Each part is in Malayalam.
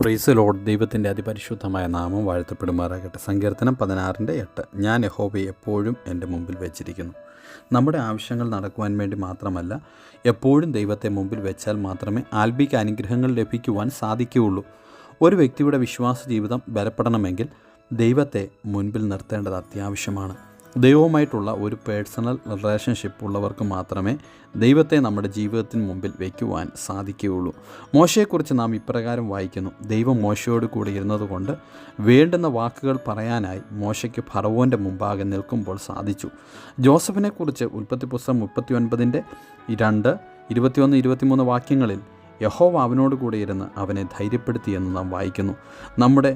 Praise Lord. ദൈവത്തിൻ്റെ അതിപരിശുദ്ധമായ നാമം വാഴ്ത്തപ്പെടുമാറാകട്ടെ. സങ്കീർത്തനം 16:8. ഞാൻ യഹോവയെ എപ്പോഴും എൻ്റെ മുമ്പിൽ വെച്ചിരിക്കുന്നു. നമ്മുടെ ആവശ്യങ്ങൾ നടക്കുവാൻ വേണ്ടി മാത്രമല്ല, എപ്പോഴും ദൈവത്തെ മുമ്പിൽ വെച്ചാൽ മാത്രമേ ആത്മീക അനുഗ്രഹങ്ങൾ ലഭിക്കുവാൻ സാധിക്കുകയുള്ളൂ. ഒരു വ്യക്തിയുടെ വിശ്വാസ ജീവിതം ബലപ്പെടണമെങ്കിൽ ദൈവത്തെ മുൻപിൽ നിർത്തേണ്ടത് അത്യാവശ്യമാണ്. ദൈവവുമായിട്ടുള്ള ഒരു പേഴ്സണൽ റിലേഷൻഷിപ്പ് ഉള്ളവർക്ക് മാത്രമേ ദൈവത്തെ നമ്മുടെ ജീവിതത്തിന് മുമ്പിൽ വയ്ക്കുവാൻ സാധിക്കുകയുള്ളൂ. മോശയെക്കുറിച്ച് നാം ഇപ്രകാരം വായിക്കുന്നു: ദൈവം മോശയോട് കൂടി ഇരുന്നതുകൊണ്ട് വേണ്ടുന്ന വാക്കുകൾ പറയാനായി മോശയ്ക്ക് ഫറവോൻ്റെ മുമ്പാകെ നിൽക്കുമ്പോൾ സാധിച്ചു. ജോസഫിനെക്കുറിച്ച് ഉൽപ്പത്തി പുസ്തകം 39:2, 21, 23 വാക്യങ്ങളിൽ യഹോവ അവനോട് കൂടെ ഇരുന്ന് അവനെ ധൈര്യപ്പെടുത്തിയെന്ന് നാം വായിക്കുന്നു. നമ്മുടെ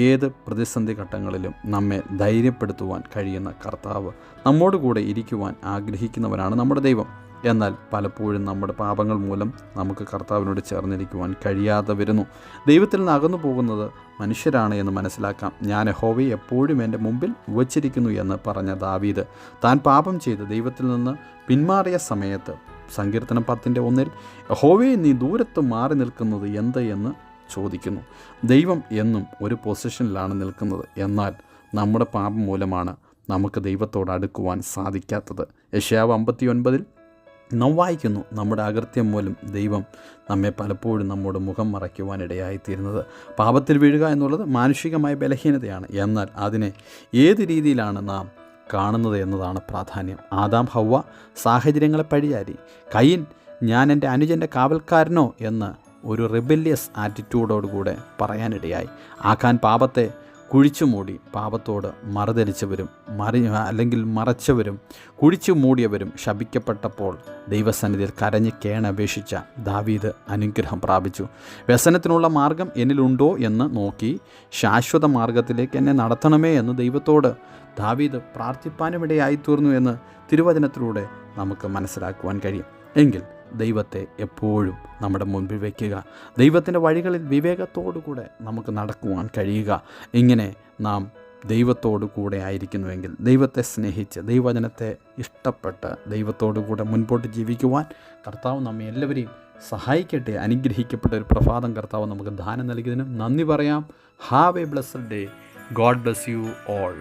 ഏത് പ്രതിസന്ധി ഘട്ടങ്ങളിലും നമ്മെ ധൈര്യപ്പെടുത്തുവാൻ കഴിയുന്ന കർത്താവ് നമ്മോട് കൂടെ ഇരിക്കുവാൻ ആഗ്രഹിക്കുന്നവനാണ് നമ്മുടെ ദൈവം. എന്നാൽ പലപ്പോഴും നമ്മുടെ പാപങ്ങൾ മൂലം നമുക്ക് കർത്താവിനോട് ചേർന്നിരിക്കുവാൻ കഴിയാതെ വരുന്നു. ദൈവത്തിൽ നിന്ന് അകന്നു പോകുന്നത് മനുഷ്യരാണ് എന്ന് മനസ്സിലാക്കാം. ഞാൻ യഹോവയെ എപ്പോഴും എൻ്റെ മുമ്പിൽ വച്ചിരിക്കുന്നു എന്ന് പറഞ്ഞ ദാവീദ് താൻ പാപം ചെയ്ത് ദൈവത്തിൽ നിന്ന് പിന്മാറിയ സമയത്ത് സങ്കീർത്തനം 10:1 യഹോവയെ നീ ദൂരത്ത് മാറി നിൽക്കുന്നത് എന്ത് എന്ന് ചോദിക്കുന്നു. ദൈവം എന്നും ഒരു പൊസിഷനിലാണ് നിൽക്കുന്നത്. എന്നാൽ നമ്മുടെ പാപം മൂലമാണ് നമുക്ക് ദൈവത്തോട് അടുക്കുവാൻ സാധിക്കാത്തത്. യെശയ്യാവ് 59 നാം വായിക്കുന്നു: നമ്മുടെ അകൃത്യം മൂലം ദൈവം നമ്മെ പലപ്പോഴും നമ്മോട് മുഖം മറയ്ക്കുവാനിടയായിത്തീരുന്നത്. പാപത്തിൽ വീഴുക എന്നുള്ളത് മാനുഷികമായ ബലഹീനതയാണ്. എന്നാൽ അതിനെ ഏത് രീതിയിലാണ് നാം കാണുന്നത് എന്നതാണ് പ്രാധാന്യം. ആദാം ഹവ്വ സാഹചര്യങ്ങളെ പഴിചാരി. കയീൻ ഞാൻ എൻ്റെ അനുജൻ്റെ കാവൽക്കാരനോ എന്ന് ഒരു റിബല്യസ് ആറ്റിറ്റ്യൂഡോടുകൂടെ പറയാനിടയായി. ആക്കാൻ പാപത്തെ കുഴിച്ചു മൂടി പാപത്തോട് മറുതലിച്ചവരും മറച്ചവരും കുഴിച്ചു മൂടിയവരും ശപിക്കപ്പെട്ടപ്പോൾ ദൈവസന്നിധിയിൽ കരഞ്ഞ് കേണപേക്ഷിച്ച ദാവീദ് അനുഗ്രഹം പ്രാപിച്ചു. വ്യസനത്തിനുള്ള മാർഗം എന്നിലുണ്ടോ എന്ന് നോക്കി ശാശ്വത മാർഗത്തിലേക്ക് എന്നെ നടത്തണമേ എന്ന് ദൈവത്തോട് ദാവീദ് പ്രാർത്ഥിപ്പാനുമിടയായിത്തീർന്നു എന്ന് തിരുവചനത്തിലൂടെ നമുക്ക് മനസ്സിലാക്കുവാൻ കഴിയും. എങ്കിൽ ദൈവത്തെ എപ്പോഴും നമ്മുടെ മുൻപിൽ വയ്ക്കുക. ദൈവത്തിൻ്റെ വഴികളിൽ വിവേകത്തോടുകൂടെ നമുക്ക് നടക്കുവാൻ കഴിയുക. ഇങ്ങനെ നാം ദൈവത്തോടു കൂടെ ആയിരിക്കുന്നുവെങ്കിൽ, ദൈവത്തെ സ്നേഹിച്ച് ദൈവവചനത്തെ ഇഷ്ടപ്പെട്ട് ദൈവത്തോടു കൂടെ മുൻപോട്ട് ജീവിക്കുവാൻ കർത്താവ് നമ്മെ എല്ലാവരെയും സഹായിക്കട്ടെ. അനുഗ്രഹിക്കപ്പെട്ട ഒരു പ്രഭാതം കർത്താവ് നമുക്ക് ദാനം നൽകിയതിനും നന്ദി പറയാം. Have A blessed day. God bless you all.